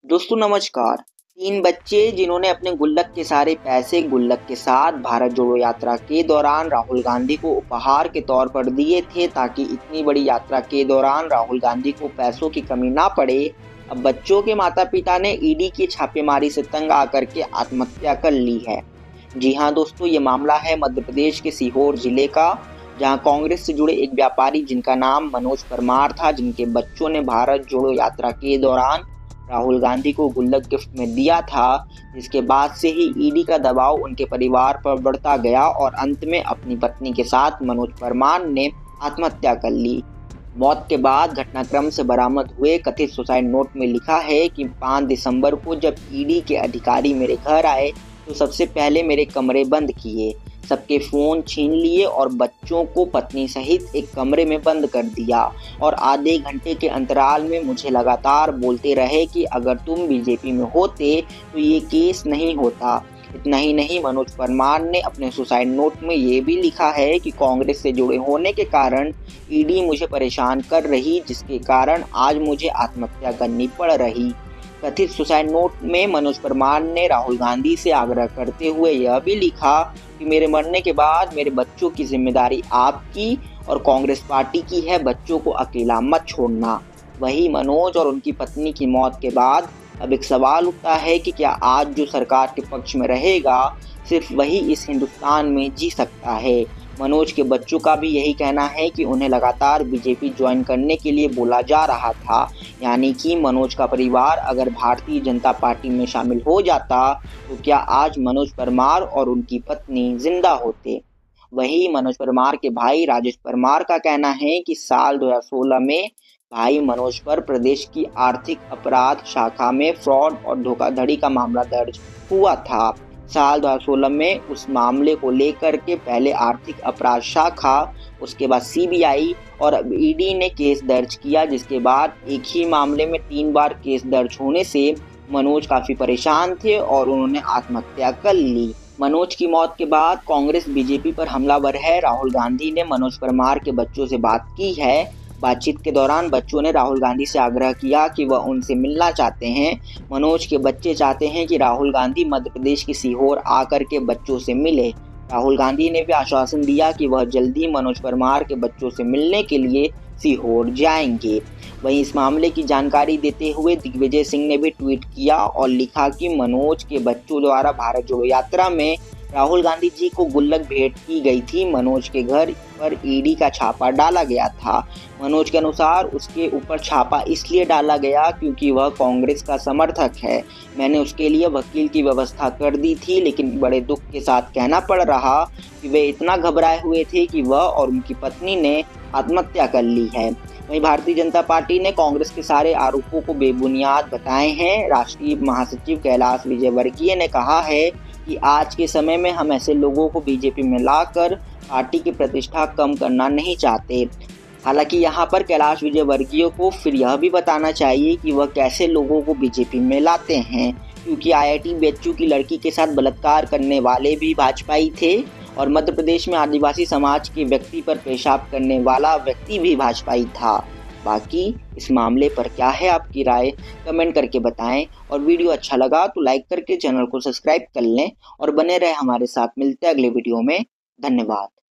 दोस्तों नमस्कार। 3 बच्चे जिन्होंने अपने गुल्लक के सारे पैसे गुल्लक के साथ भारत जोड़ो यात्रा के दौरान राहुल गांधी को उपहार के तौर पर दिए थे ताकि इतनी बड़ी यात्रा के दौरान राहुल गांधी को पैसों की कमी ना पड़े। अब बच्चों के माता-पिता ने ईडी की छापेमारी से तंग आकर के आत्महत्या कर ली है। जी हाँ दोस्तों, ये मामला है मध्य प्रदेश के सीहोर जिले का, जहां कांग्रेस से जुड़े एक व्यापारी जिनका नाम मनोज परमार था, जिनके बच्चों ने भारत जोड़ो यात्रा के दौरान राहुल गांधी को गुल्लक गिफ्ट में दिया था, जिसके बाद से ही ईडी का दबाव उनके परिवार पर बढ़ता गया और अंत में अपनी पत्नी के साथ मनोज परमार ने आत्महत्या कर ली। मौत के बाद घटनाक्रम से बरामद हुए कथित सुसाइड नोट में लिखा है कि 5 दिसंबर को जब ईडी के अधिकारी मेरे घर आए तो सबसे पहले मेरे कमरे बंद किए, सबके फ़ोन छीन लिए और बच्चों को पत्नी सहित एक कमरे में बंद कर दिया और आधे घंटे के अंतराल में मुझे लगातार बोलते रहे कि अगर तुम बीजेपी में होते तो ये केस नहीं होता। इतना ही नहीं, मनोज परमार ने अपने सुसाइड नोट में ये भी लिखा है कि कांग्रेस से जुड़े होने के कारण ईडी मुझे परेशान कर रही, जिसके कारण आज मुझे आत्महत्या करनी पड़ रही। कथित सुसाइड नोट में मनोज परमार ने राहुल गांधी से आग्रह करते हुए यह भी लिखा कि मेरे मरने के बाद मेरे बच्चों की जिम्मेदारी आपकी और कांग्रेस पार्टी की है, बच्चों को अकेला मत छोड़ना। वही मनोज और उनकी पत्नी की मौत के बाद अब एक सवाल उठता है कि क्या आज जो सरकार के पक्ष में रहेगा सिर्फ वही इस हिंदुस्तान में जी सकता है। मनोज के बच्चों का भी यही कहना है कि उन्हें लगातार बीजेपी ज्वाइन करने के लिए बोला जा रहा था, यानी कि मनोज का परिवार अगर भारतीय जनता पार्टी में शामिल हो जाता तो क्या आज मनोज परमार और उनकी पत्नी जिंदा होते। वहीं मनोज परमार के भाई राजेश परमार का कहना है कि साल 2016 में भाई मनोज पर प्रदेश की आर्थिक अपराध शाखा में फ्रॉड और धोखाधड़ी का मामला दर्ज हुआ था। साल 2016 में उस मामले को लेकर के पहले आर्थिक अपराध शाखा, उसके बाद सीबीआई और अब ईडी ने केस दर्ज किया, जिसके बाद एक ही मामले में 3 बार केस दर्ज होने से मनोज काफ़ी परेशान थे और उन्होंने आत्महत्या कर ली। मनोज की मौत के बाद कांग्रेस बीजेपी पर हमलावर है। राहुल गांधी ने मनोज परमार के बच्चों से बात की है। बातचीत के दौरान बच्चों ने राहुल गांधी से आग्रह किया कि वह उनसे मिलना चाहते हैं। मनोज के बच्चे चाहते हैं कि राहुल गांधी मध्य प्रदेश की सीहोर आकर के बच्चों से मिले। राहुल गांधी ने भी आश्वासन दिया कि वह जल्दी मनोज परमार के बच्चों से मिलने के लिए सीहोर जाएंगे। वहीं इस मामले की जानकारी देते हुए दिग्विजय सिंह ने भी ट्वीट किया और लिखा कि मनोज के बच्चों द्वारा भारत जोड़ो यात्रा में राहुल गांधी जी को गुल्लक भेंट की गई थी। मनोज के घर पर ईडी का छापा डाला गया था। मनोज के अनुसार उसके ऊपर छापा इसलिए डाला गया क्योंकि वह कांग्रेस का समर्थक है। मैंने उसके लिए वकील की व्यवस्था कर दी थी, लेकिन बड़े दुख के साथ कहना पड़ रहा कि वे इतना घबराए हुए थे कि वह और उनकी पत्नी ने आत्महत्या कर ली है। वहीं भारतीय जनता पार्टी ने कांग्रेस के सारे आरोपों को बेबुनियाद बताए हैं। राष्ट्रीय महासचिव कैलाश विजयवर्गीय ने कहा है कि आज के समय में हम ऐसे लोगों को बीजेपी में लाकर पार्टी की प्रतिष्ठा कम करना नहीं चाहते। हालांकि यहाँ पर कैलाश विजयवर्गीय को फिर यह भी बताना चाहिए कि वह कैसे लोगों को बीजेपी में लाते हैं, क्योंकि आईआईटी बेच्चू की लड़की के साथ बलात्कार करने वाले भी भाजपाई थे और मध्य प्रदेश में आदिवासी समाज के व्यक्ति पर पेशाब करने वाला व्यक्ति भी भाजपाई था। बाकी इस मामले पर क्या है आपकी राय, कमेंट करके बताएं और वीडियो अच्छा लगा तो लाइक करके चैनल को सब्सक्राइब कर लें और बने रहे हमारे साथ। मिलते हैं अगले वीडियो में। धन्यवाद।